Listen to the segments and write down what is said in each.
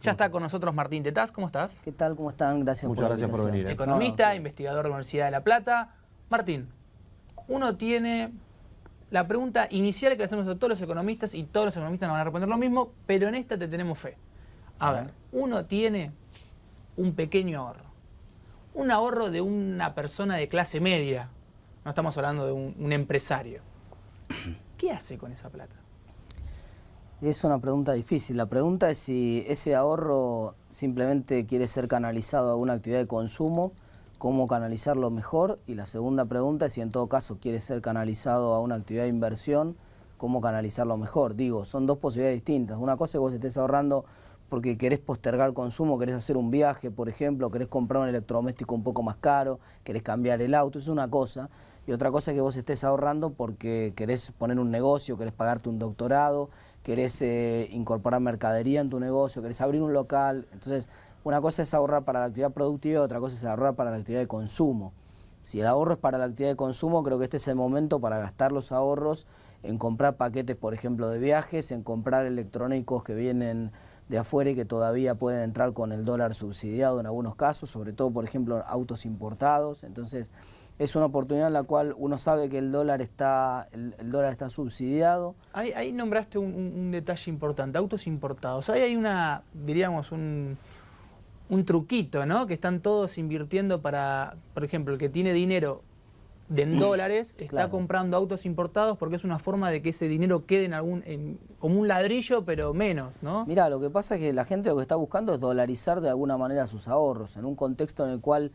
Ya está con nosotros Martín Tetaz, ¿cómo estás? ¿Qué tal? ¿Cómo están? Gracias Muchas gracias por venir. Economista, investigador de la Universidad de La Plata. Martín, uno tiene la pregunta inicial que le hacemos a todos los economistas y todos los economistas nos van a responder lo mismo, pero en esta te tenemos fe. A ver, uno tiene un pequeño ahorro. Un ahorro de una persona de clase media. No estamos hablando de un empresario. ¿Qué hace con esa plata? Es una pregunta difícil. La pregunta es si ese ahorro simplemente quiere ser canalizado a una actividad de consumo, cómo canalizarlo mejor. Y la segunda pregunta es si en todo caso quiere ser canalizado a una actividad de inversión, cómo canalizarlo mejor. Digo, son dos posibilidades distintas. Una cosa es que vos estés ahorrando porque querés postergar consumo, querés hacer un viaje, por ejemplo, querés comprar un electrodoméstico un poco más caro, querés cambiar el auto, es una cosa. Y otra cosa es que vos estés ahorrando porque querés poner un negocio, querés pagarte un doctorado, querés incorporar mercadería en tu negocio, querés abrir un local. Entonces, una cosa es ahorrar para la actividad productiva y otra cosa es ahorrar para la actividad de consumo. Si el ahorro es para la actividad de consumo, creo que este es el momento para gastar los ahorros en comprar paquetes, por ejemplo, de viajes, en comprar electrónicos que vienen de afuera y que todavía pueden entrar con el dólar subsidiado en algunos casos, sobre todo, por ejemplo, autos importados. Entonces, es una oportunidad en la cual uno sabe que el dólar está subsidiado. Ahí nombraste un detalle importante, autos importados. Ahí hay una, diríamos, un truquito, ¿no? Que están todos invirtiendo para, por ejemplo, el que tiene dinero en dólares está comprando autos importados porque es una forma de que ese dinero quede como un ladrillo, pero menos, ¿no? Mirá, lo que pasa es que la gente lo que está buscando es dolarizar de alguna manera sus ahorros, en un contexto en el cual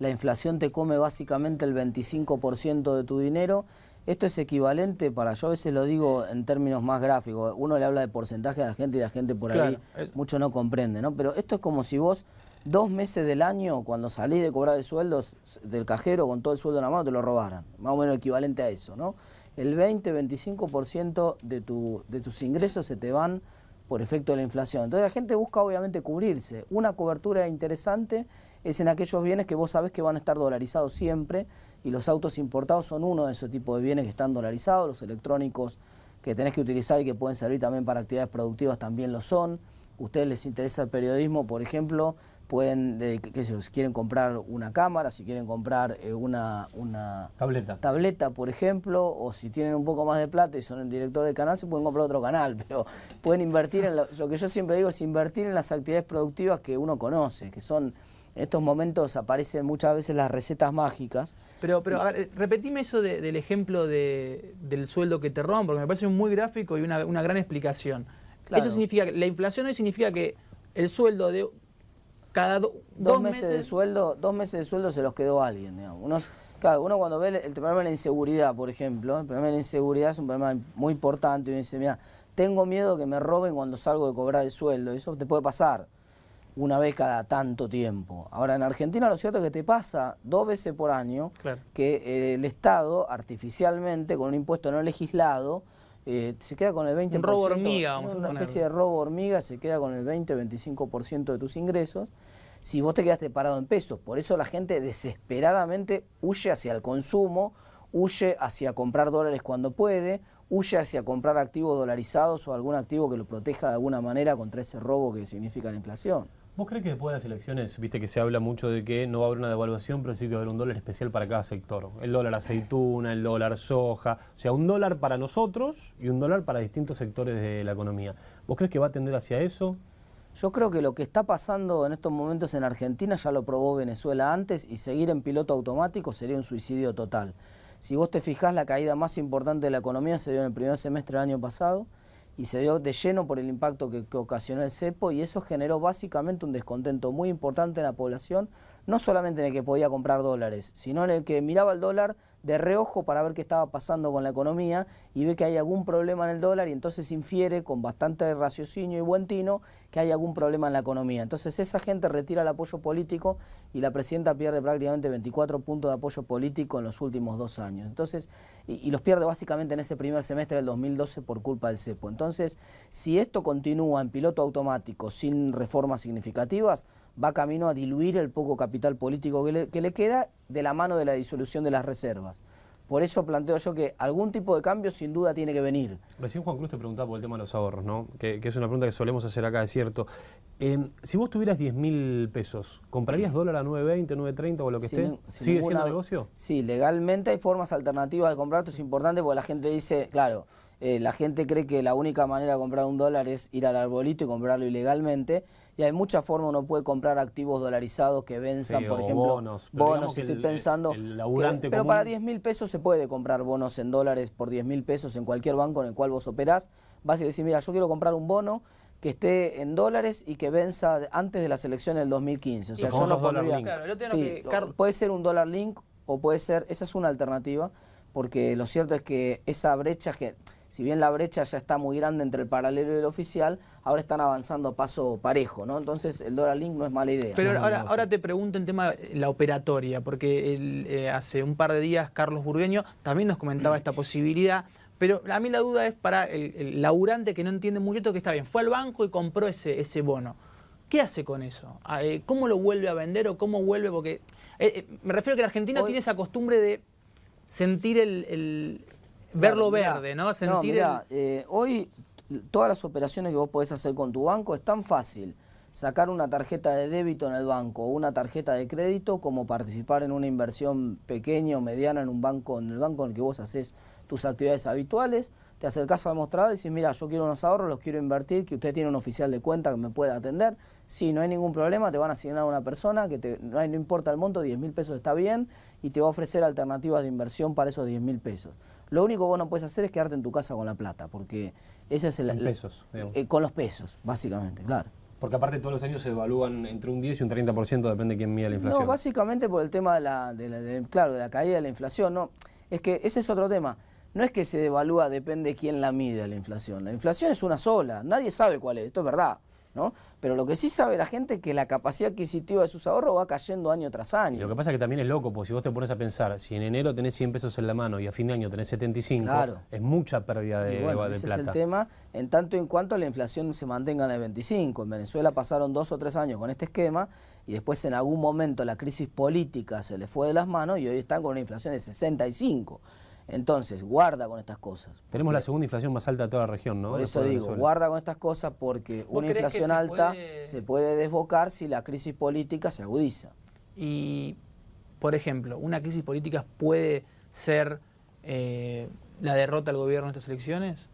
la inflación te come básicamente el 25% de tu dinero. Esto es equivalente yo a veces lo digo en términos más gráficos, uno le habla de porcentaje a la gente y la gente por ahí mucho no comprende, ¿no? Pero esto es como si vos 2 meses del año, cuando salís de cobrar el sueldo del cajero con todo el sueldo en la mano, te lo robaran, más o menos equivalente a eso, ¿no? El 20-25% de tus ingresos se te van por efecto de la inflación. Entonces la gente busca obviamente cubrirse. Una cobertura interesante es en aquellos bienes que vos sabés que van a estar dolarizados siempre, y los autos importados son uno de esos tipos de bienes que están dolarizados, los electrónicos que tenés que utilizar y que pueden servir también para actividades productivas también lo son. Ustedes les interesa el periodismo, por ejemplo, pueden, si quieren comprar una cámara, si quieren comprar una tableta, por ejemplo, o si tienen un poco más de plata y son el director del canal, se pueden comprar otro canal, pero pueden invertir en lo que yo siempre digo es invertir en las actividades productivas que uno conoce, que son, en estos momentos aparecen muchas veces las recetas mágicas. Pero a ver, repetime eso del ejemplo del sueldo que te roban, porque me parece muy gráfico y una gran explicación. Claro. Eso significa, la inflación hoy significa que el sueldo de cada dos meses de sueldo se los quedó alguien, digamos. Uno cuando ve el problema de la inseguridad, por ejemplo, el problema de la inseguridad es un problema muy importante, y uno dice, mira, tengo miedo que me roben cuando salgo de cobrar el sueldo, y eso te puede pasar una vez cada tanto tiempo. Ahora, en Argentina lo cierto es que te pasa 2 veces por año, que el Estado, artificialmente, con un impuesto no legislado, se queda con el 20%. Un robo hormiga, vamos a poner. Una especie de robo hormiga, se queda con el 20-25% de tus ingresos, si vos te quedaste parado en pesos. Por eso la gente desesperadamente huye hacia el consumo, huye hacia comprar dólares cuando puede, huye hacia comprar activos dolarizados o algún activo que lo proteja de alguna manera contra ese robo que significa la inflación. ¿Vos crees que después de las elecciones, viste que se habla mucho de que no va a haber una devaluación, pero sí que va a haber un dólar especial para cada sector? El dólar aceituna, el dólar soja, o sea, un dólar para nosotros y un dólar para distintos sectores de la economía. ¿Vos crees que va a tender hacia eso? Yo creo que lo que está pasando en estos momentos en Argentina ya lo probó Venezuela antes, y seguir en piloto automático sería un suicidio total. Si vos te fijás, la caída más importante de la economía se dio en el primer semestre del año pasado, y se dio de lleno por el impacto que ocasionó el cepo, y eso generó básicamente un descontento muy importante en la población, no solamente en el que podía comprar dólares, sino en el que miraba el dólar de reojo para ver qué estaba pasando con la economía y ve que hay algún problema en el dólar, y entonces infiere con bastante raciocinio y buen tino que hay algún problema en la economía. Entonces esa gente retira el apoyo político y la presidenta pierde prácticamente 24 puntos de apoyo político en los últimos 2 años. Entonces, y los pierde básicamente en ese primer semestre del 2012 por culpa del cepo. Entonces, si esto continúa en piloto automático sin reformas significativas, va camino a diluir el poco capital político que le queda de la mano de la disolución de las reservas. Por eso planteo yo que algún tipo de cambio sin duda tiene que venir. Recién Juan Cruz te preguntaba por el tema de los ahorros, ¿no? Que es una pregunta que solemos hacer acá, es cierto. Si vos tuvieras 10.000 pesos, ¿comprarías dólar a 9.20, 9.30 o lo que esté? ¿Sigue siendo negocio? Sí, legalmente hay formas alternativas de comprar. Esto es importante porque la gente dice, claro, la gente cree que la única manera de comprar un dólar es ir al arbolito y comprarlo ilegalmente. Y hay muchas formas, uno puede comprar activos dolarizados que venzan, Sí, por o ejemplo, bonos, estoy pensando. el laburante pero común. para 10.000 pesos se puede comprar bonos en dólares por 10.000 pesos en cualquier banco en el cual vos operás. Vas y decís, mira, yo quiero comprar un bono que esté en dólares y que venza antes de las elecciones del 2015. O sea, yo no pondría. Claro, yo tengo Sí, que, puede ser un dólar link o puede ser, esa es una alternativa, porque lo cierto es que esa brecha, que si bien la brecha ya está muy grande entre el paralelo y el oficial, ahora están avanzando a paso parejo, ¿no? Entonces el dólar link no es mala idea. Pero ¿no? ahora te pregunto en tema de la operatoria, porque hace un par de días Carlos Burgueño también nos comentaba esta posibilidad, pero a mí la duda es para el laburante que no entiende mucho esto, que está bien, fue al banco y compró ese bono. ¿Qué hace con eso? ¿Cómo lo vuelve a vender o cómo vuelve? Porque me refiero a que el argentino tiene esa costumbre de sentir verlo verde, ¿no? Sentir hoy todas las operaciones que vos podés hacer con tu banco es tan fácil sacar una tarjeta de débito en el banco o una tarjeta de crédito como participar en una inversión pequeña o mediana en un banco, en el banco en el que vos haces tus actividades habituales. Te acercás al mostrador y decís, mira, yo quiero unos ahorros, los quiero invertir, que usted tiene un oficial de cuenta que me pueda atender. Sí, no hay ningún problema, te van a asignar a una persona que no importa el monto, 10.000 pesos está bien, y te va a ofrecer alternativas de inversión para esos 10.000 pesos. Lo único que vos no puedes hacer es quedarte en tu casa con la plata, porque ese es el... pesos, con los pesos, básicamente, claro. Porque aparte todos los años se devalúan entre un 10 y un 30%, depende de quién mida la inflación. No, básicamente por el tema de la caída de la inflación, no. Es que ese es otro tema. No es que se devalúa, depende de quién la mide la inflación. La inflación es una sola, nadie sabe cuál es, esto es verdad, ¿no? Pero lo que sí sabe la gente es que la capacidad adquisitiva de sus ahorros va cayendo año tras año. Y lo que pasa es que también es loco, porque si vos te pones a pensar, si en enero tenés 100 pesos en la mano y a fin de año tenés 75, claro, es mucha pérdida de plata. Ese es el tema, en tanto y en cuanto la inflación se mantenga en el 25. En Venezuela pasaron 2 o 3 años con este esquema y después en algún momento la crisis política se les fue de las manos y hoy están con una inflación de 65. Entonces, guarda con estas cosas. Tenemos la segunda inflación más alta de toda la región, ¿no? Por eso digo, guarda con estas cosas porque una inflación alta se puede desbocar si la crisis política se agudiza. Y, por ejemplo, ¿una crisis política puede ser la derrota del gobierno en estas elecciones?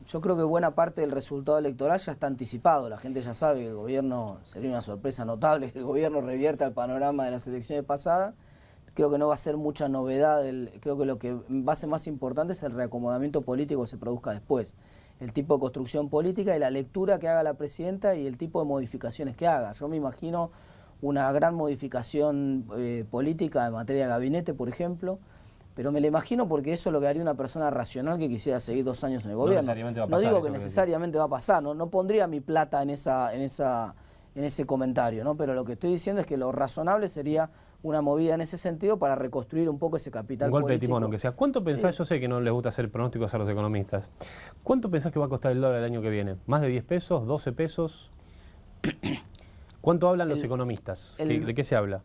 Yo creo que buena parte del resultado electoral ya está anticipado. La gente ya sabe que el gobierno, sería una sorpresa notable que el gobierno revierta el panorama de las elecciones pasadas. Creo que no va a ser mucha novedad, creo que lo que va a ser más importante es el reacomodamiento político que se produzca después. El tipo de construcción política y la lectura que haga la presidenta y el tipo de modificaciones que haga. Yo me imagino una gran modificación política en materia de gabinete, por ejemplo, pero me la imagino porque eso es lo que haría una persona racional que quisiera seguir 2 años en el gobierno. No digo que necesariamente va a pasar, no pondría mi plata en ese comentario, ¿no? Pero lo que estoy diciendo es que lo razonable sería una movida en ese sentido para reconstruir un poco ese capital político. Un golpe de timón, aunque sea. ¿Cuánto pensás? Sí. Yo sé que no les gusta hacer pronósticos a los economistas. ¿Cuánto pensás que va a costar el dólar el año que viene? ¿Más de 10 pesos? ¿12 pesos? ¿Cuánto hablan los economistas? ¿De qué se habla?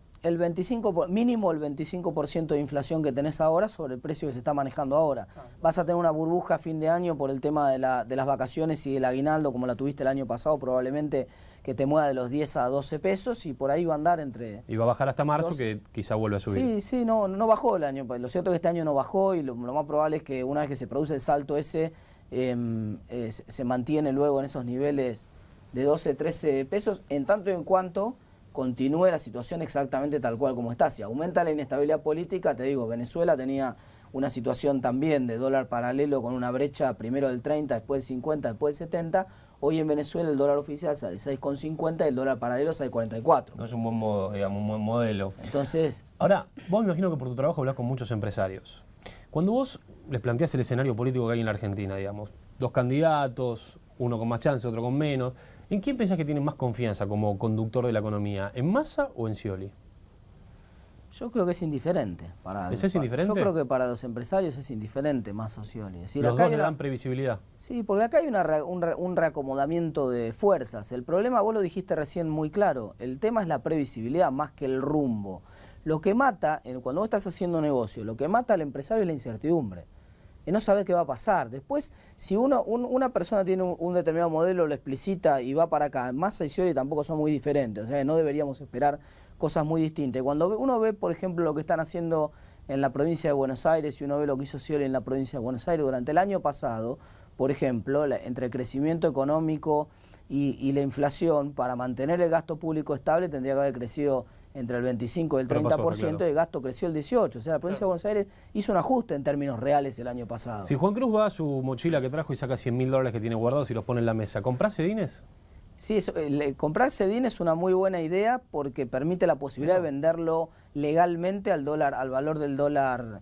Mínimo el 25% de inflación que tenés ahora sobre el precio que se está manejando ahora. Vas a tener una burbuja a fin de año por el tema de las vacaciones y del aguinaldo, como la tuviste el año pasado, probablemente que te mueva de los 10 a 12 pesos y por ahí va a andar entre... Y va a bajar hasta marzo, 12. Que quizá vuelva a subir. Sí, no bajó el año. Lo cierto es que este año no bajó y lo más probable es que una vez que se produce el salto ese, se mantiene luego en esos niveles de 12, 13 pesos, en tanto y en cuanto continúe la situación exactamente tal cual como está. Si aumenta la inestabilidad política, te digo, Venezuela tenía una situación también de dólar paralelo con una brecha primero del 30, después del 50, después del 70. Hoy en Venezuela el dólar oficial sale 6,50 y el dólar paralelo sale 44. No es un buen modo, digamos, un buen modelo. Entonces... Ahora, vos me imagino que por tu trabajo hablas con muchos empresarios. Cuando vos les planteás el escenario político que hay en la Argentina, digamos, 2 candidatos, uno con más chance, otro con menos, ¿en quién pensás que tienen más confianza como conductor de la economía? ¿En Massa o en Scioli? Yo creo que es indiferente. ¿Es indiferente? Yo creo que para los empresarios es indiferente Massa o Scioli. Es decir, los dos le dan previsibilidad. Sí, porque acá hay un reacomodamiento de fuerzas. El problema, vos lo dijiste recién muy claro, el tema es la previsibilidad más que el rumbo. Lo que mata, cuando vos estás haciendo un negocio, lo que mata al empresario es la incertidumbre. Y no saber qué va a pasar. Después, si una persona tiene un determinado modelo, lo explicita y va para acá, Massa y Scioli tampoco son muy diferentes, o sea, no deberíamos esperar cosas muy distintas. Cuando uno ve, por ejemplo, lo que están haciendo en la provincia de Buenos Aires y uno ve lo que hizo Scioli en la provincia de Buenos Aires durante el año pasado, por ejemplo, entre el crecimiento económico y la inflación, para mantener el gasto público estable tendría que haber crecido entre el 25 y el 30%, y el gasto creció el 18%. O sea, la provincia de Buenos Aires hizo un ajuste en términos reales el año pasado. Si Juan Cruz va a su mochila que trajo y saca $100.000 que tiene guardados y los pone en la mesa, ¿comprás Sedines? Sí, comprar Sedin es una muy buena idea porque permite la posibilidad de venderlo legalmente al valor del dólar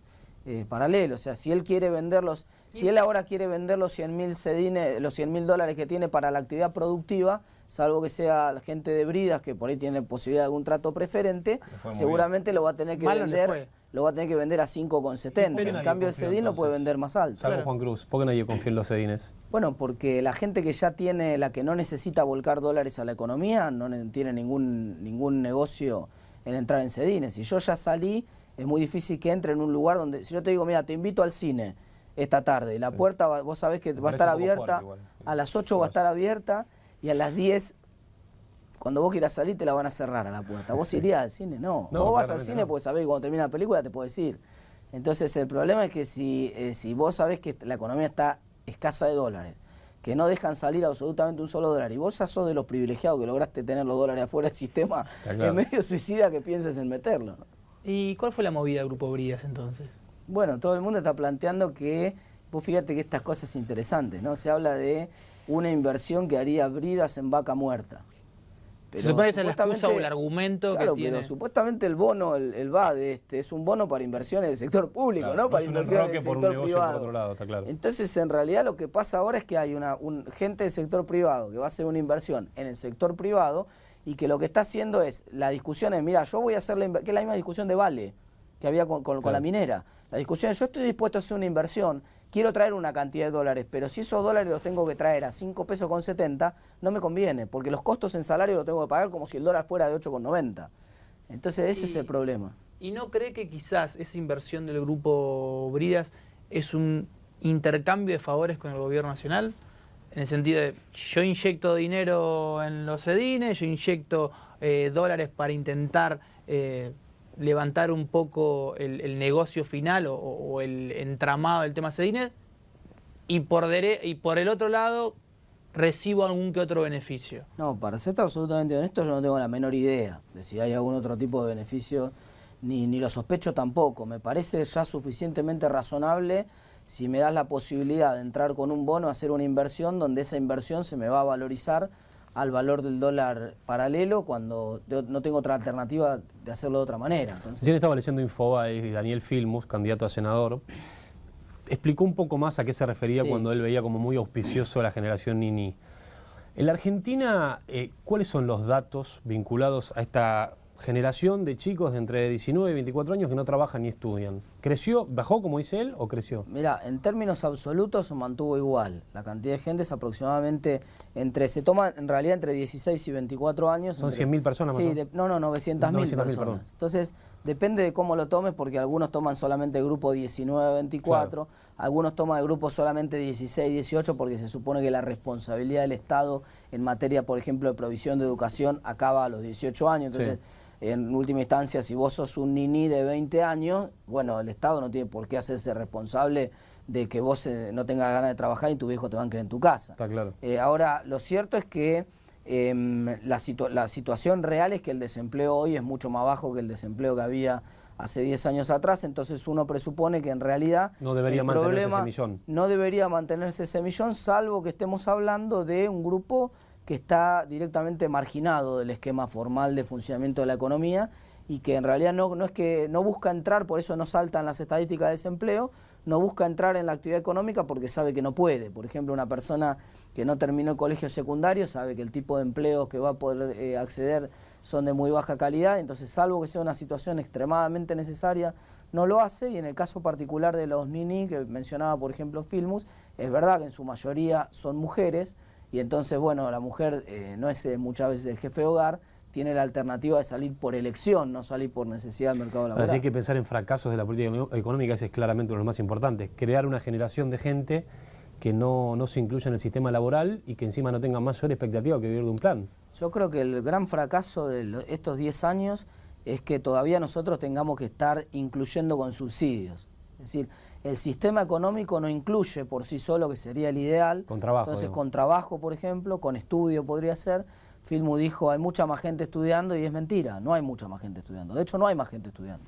paralelo. O sea, si él quiere venderlos, si él ahora quiere vender los 100.000 Sedines, los $100.000 que tiene para la actividad productiva, salvo que sea la gente de Bridas, que por ahí tiene posibilidad de algún trato preferente, seguramente lo va a tener que vender. Lo va a tener que vender a 5,70. En cambio, el Sedin lo puede vender más alto. Salvo Juan Cruz. ¿Por qué nadie confía en los Sedines? Bueno, porque la gente que ya tiene, la que no necesita volcar dólares a la economía, no tiene ningún negocio en entrar en Sedines. Si yo ya salí, es muy difícil que entre en un lugar donde, si yo te digo, mira, te invito al cine esta tarde, y la puerta, vos sabés que va a estar abierta, a las 8 va a estar abierta, y a las 10... Cuando vos quieras salir te la van a cerrar a la puerta. ¿Vos irías al cine? No. Vos vas al cine porque sabés que cuando termina la película te podés ir. Entonces el problema es que si vos sabés que la economía está escasa de dólares, que no dejan salir absolutamente un solo dólar, y vos ya sos de los privilegiados que lograste tener los dólares afuera del sistema, es medio suicida que pienses en meterlo. ¿Y cuál fue la movida del Grupo Bridas entonces? Bueno, todo el mundo está planteando que, vos fíjate que estas cosas interesantes, ¿no? Se habla de una inversión que haría Bridas en Vaca Muerta. Se supone que esa es la excusa o el argumento que tiene. Pero supuestamente el bono, el VAD, es un bono para inversiones del sector público, no para inversiones del sector privado. Por otro lado, está claro. Entonces, en realidad, lo que pasa ahora es que hay gente del sector privado que va a hacer una inversión en el sector privado y que lo que está haciendo es, la discusión es, mira, yo voy a hacer que es la misma discusión de Vale que había con la minera. La discusión es, yo estoy dispuesto a hacer una inversión, quiero traer una cantidad de dólares, pero si esos dólares los tengo que traer a 5 pesos con 70, no me conviene, porque los costos en salario los tengo que pagar como si el dólar fuera de 8,90. Entonces ese es el problema. ¿Y no cree que quizás esa inversión del Grupo Bridas es un intercambio de favores con el gobierno nacional? En el sentido de, yo inyecto dinero en los Sedines, yo inyecto dólares para intentar levantar un poco el negocio final o el entramado del tema Sedines, y por el otro lado recibo algún que otro beneficio. No, para ser absolutamente honesto, yo no tengo la menor idea de si hay algún otro tipo de beneficio, ni lo sospecho tampoco. Me parece ya suficientemente razonable si me das la posibilidad de entrar con un bono a hacer una inversión donde esa inversión se me va a valorizar al valor del dólar paralelo cuando no tengo otra alternativa de hacerlo de otra manera. Entonces, recién estaba leyendo Infobae y Daniel Filmus, candidato a senador, explicó un poco más a qué se refería cuando él veía como muy auspicioso la generación Nini. En la Argentina, ¿cuáles son los datos vinculados a esta generación de chicos de entre 19 y 24 años que no trabajan ni estudian? ¿Creció, bajó como dice él o creció? Mira, en términos absolutos se mantuvo igual. La cantidad de gente es aproximadamente se toma en realidad entre 16 y 24 años. ¿Son 100.000 personas más o menos? No, 900.000 personas. Entonces, depende de cómo lo tomes, porque algunos toman solamente el grupo 19 a 24, algunos toman el grupo solamente 16 18, porque se supone que la responsabilidad del Estado en materia, por ejemplo, de provisión de educación acaba a los 18 años. Entonces, en última instancia, si vos sos un niní de 20 años, bueno, el Estado no tiene por qué hacerse responsable de que vos no tengas ganas de trabajar y tu viejo te banque en tu casa. Está claro. Ahora, lo cierto es que la situación real es que el desempleo hoy es mucho más bajo que el desempleo que había hace 10 años atrás, entonces uno presupone que en realidad no debería mantenerse ese millón. No debería mantenerse ese millón, salvo que estemos hablando de un grupo que está directamente marginado del esquema formal de funcionamiento de la economía y que en realidad no es que no busca entrar, por eso no saltan las estadísticas de desempleo, no busca entrar en la actividad económica porque sabe que no puede. Por ejemplo, una persona que no terminó el colegio secundario sabe que el tipo de empleos que va a poder acceder son de muy baja calidad, entonces salvo que sea una situación extremadamente necesaria, no lo hace. Y en el caso particular de los niní, que mencionaba por ejemplo Filmus, es verdad que en su mayoría son mujeres, y entonces bueno, la mujer no es muchas veces el jefe de hogar, tiene la alternativa de salir por elección, no salir por necesidad del mercado laboral. Así hay que pensar en fracasos de la política económica, ese es claramente uno de los más importantes. Crear una generación de gente que no se incluya en el sistema laboral y que encima no tenga mayor expectativa que vivir de un plan. Yo creo que el gran fracaso de estos 10 años es que todavía nosotros tengamos que estar incluyendo con subsidios. Es decir, el sistema económico no incluye por sí solo, que sería el ideal. Con trabajo. Entonces, digamos. con trabajo, por ejemplo, con estudio podría ser. Filmu dijo, hay mucha más gente estudiando, y es mentira, no hay mucha más gente estudiando. De hecho, no hay más gente estudiando.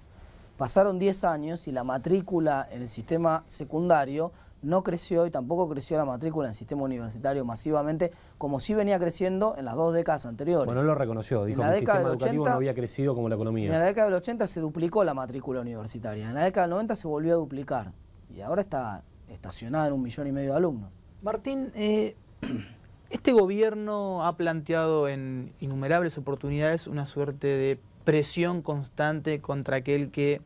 Pasaron 10 años y la matrícula en el sistema secundario no creció, y tampoco creció la matrícula en el sistema universitario masivamente, como sí venía creciendo en las 2 décadas anteriores. Bueno, él lo reconoció, dijo que el sistema educativo no había crecido como la economía. En la década del 80 se duplicó la matrícula universitaria, en la década del 90 se volvió a duplicar, y ahora está estacionada en 1,5 millones de alumnos. Martín, este gobierno ha planteado en innumerables oportunidades una suerte de presión constante contra aquel que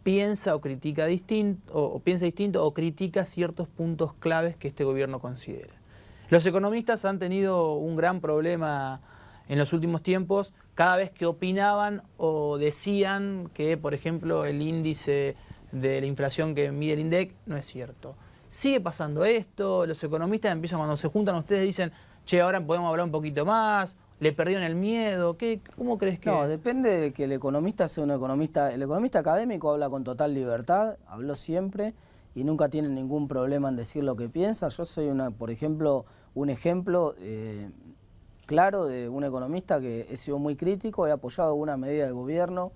piensa o critica distinto, o piensa distinto o critica ciertos puntos claves que este gobierno considera. Los economistas han tenido un gran problema en los últimos tiempos cada vez que opinaban o decían que, por ejemplo, el índice de la inflación que mide el INDEC no es cierto. Sigue pasando esto, los economistas empiezan, cuando se juntan ustedes dicen, che, ahora podemos hablar un poquito más, le perdieron el miedo, ¿cómo crees que...? No, depende de que el economista sea un economista. El economista académico habla con total libertad, habló siempre y nunca tiene ningún problema en decir lo que piensa. Yo soy, por ejemplo, un ejemplo claro de un economista que he sido muy crítico, he apoyado una medida del gobierno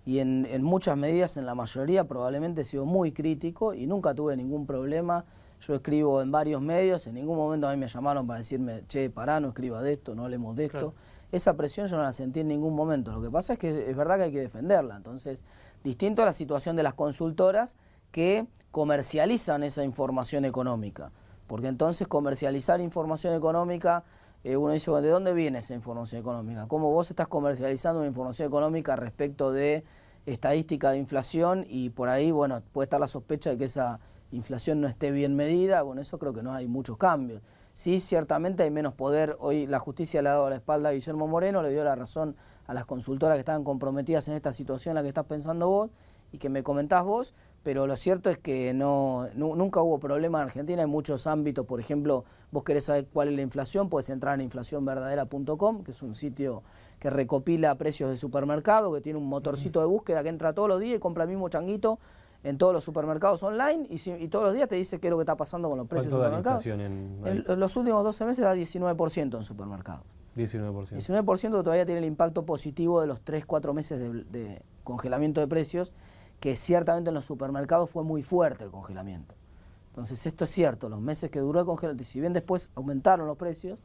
y en muchas medidas, en la mayoría, probablemente he sido muy crítico y nunca tuve ningún problema. Yo escribo en varios medios, en ningún momento a mí me llamaron para decirme, che, pará, no escribas de esto, no hablemos de esto. Claro. Esa presión yo no la sentí en ningún momento. Lo que pasa es que es verdad que hay que defenderla. Entonces, distinto a la situación de las consultoras que comercializan esa información económica. Porque entonces comercializar información económica, uno dice, bueno, ¿de dónde viene esa información económica? ¿Cómo vos estás comercializando una información económica respecto de estadística de inflación? Y por ahí, bueno, puede estar la sospecha de que esa inflación no esté bien medida. Bueno, eso creo que no hay muchos cambios. Sí, ciertamente hay menos poder. Hoy la justicia le ha dado la espalda a Guillermo Moreno, le dio la razón a las consultoras que estaban comprometidas en esta situación en la que estás pensando vos y que me comentás vos, pero lo cierto es que nunca hubo problema en Argentina. Hay muchos ámbitos, por ejemplo, vos querés saber cuál es la inflación, puedes entrar en inflacionverdadera.com, que es un sitio que recopila precios de supermercado, que tiene un motorcito de búsqueda que entra todos los días y compra el mismo changuito en todos los supermercados online y todos los días te dice qué es lo que está pasando con los precios de supermercados. En los últimos 12 meses da 19% en supermercados. 19%. 19% que todavía tiene el impacto positivo de los 3-4 meses de congelamiento de precios, que ciertamente en los supermercados fue muy fuerte el congelamiento. Entonces esto es cierto, los meses que duró el congelamiento, si bien después aumentaron los precios,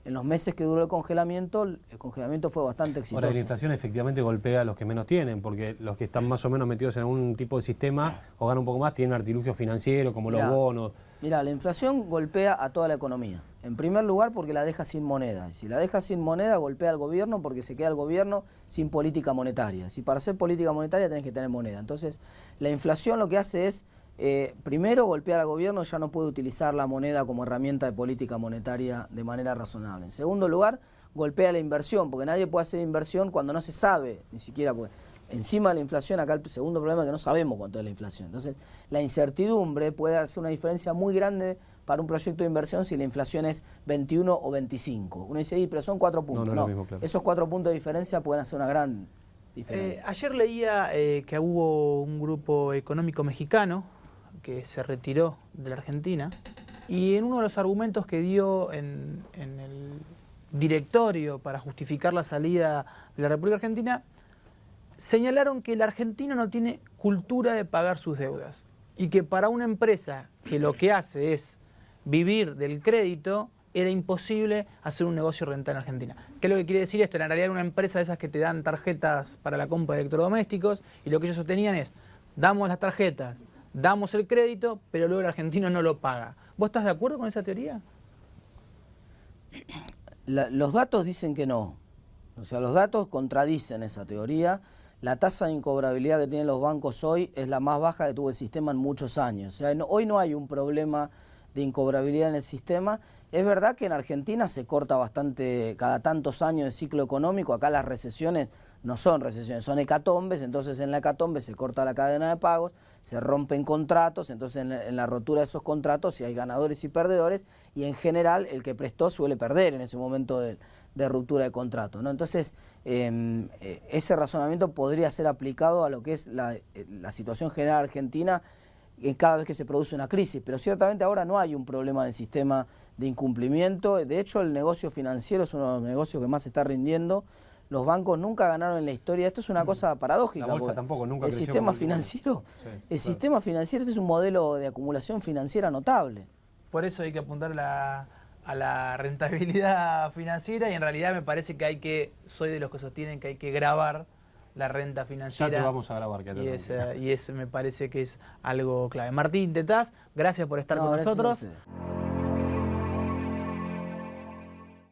en los meses que duró el congelamiento fue bastante exitoso. Ahora, la inflación efectivamente golpea a los que menos tienen, porque los que están más o menos metidos en algún tipo de sistema o ganan un poco más, tienen artilugios financieros como los bonos. Mira, la inflación golpea a toda la economía. En primer lugar porque la deja sin moneda. Y si la deja sin moneda, golpea al gobierno porque se queda el gobierno sin política monetaria. Si para hacer política monetaria tenés que tener moneda. Entonces, la inflación lo que hace es, primero, golpear al gobierno, ya no puede utilizar la moneda como herramienta de política monetaria de manera razonable. En segundo lugar, golpea la inversión, porque nadie puede hacer inversión cuando no se sabe, ni siquiera puede. Encima de la inflación, acá el segundo problema es que no sabemos cuánto es la inflación. Entonces, la incertidumbre puede hacer una diferencia muy grande para un proyecto de inversión si la inflación es 21 o 25. Uno dice, pero son 4 puntos. No, mismo, claro. Esos 4 puntos de diferencia pueden hacer una gran diferencia. Ayer leía que hubo un grupo económico mexicano que se retiró de la Argentina y en uno de los argumentos que dio en el directorio para justificar la salida de la República Argentina, señalaron que el argentino no tiene cultura de pagar sus deudas y que para una empresa que lo que hace es vivir del crédito, era imposible hacer un negocio rentable en Argentina. ¿Qué es lo que quiere decir esto? En realidad era una empresa de esas que te dan tarjetas para la compra de electrodomésticos y lo que ellos sostenían es, damos las tarjetas, damos el crédito, pero luego el argentino no lo paga. ¿Vos estás de acuerdo con esa teoría? Los datos dicen que no. O sea, los datos contradicen esa teoría. La tasa de incobrabilidad que tienen los bancos hoy es la más baja que tuvo el sistema en muchos años. O sea, hoy no hay un problema de incobrabilidad en el sistema. Es verdad que en Argentina se corta bastante, cada tantos años de ciclo económico, acá las recesiones no son recesiones, son hecatombes, entonces en la hecatombe se corta la cadena de pagos, se rompen contratos, entonces en la rotura de esos contratos sí hay ganadores y perdedores, y en general el que prestó suele perder en ese momento de ruptura de contrato, ¿no? Entonces ese razonamiento podría ser aplicado a lo que es la situación general argentina cada vez que se produce una crisis, pero ciertamente ahora no hay un problema en el sistema de incumplimiento. De hecho, el negocio financiero es uno de los negocios que más se está rindiendo. Los bancos nunca ganaron en la historia. Esto es una cosa paradójica. La bolsa tampoco, nunca el creció sistema como financiero, sí, el claro. sistema financiero este es un modelo de acumulación financiera notable. Por eso hay que apuntar a la rentabilidad financiera, y en realidad me parece que soy de los que sostienen que hay que grabar la renta financiera. Ya te vamos a grabar, que y ese me parece que es algo clave. Martín Tetaz, gracias por estar con Gracias a nosotros. ustedes.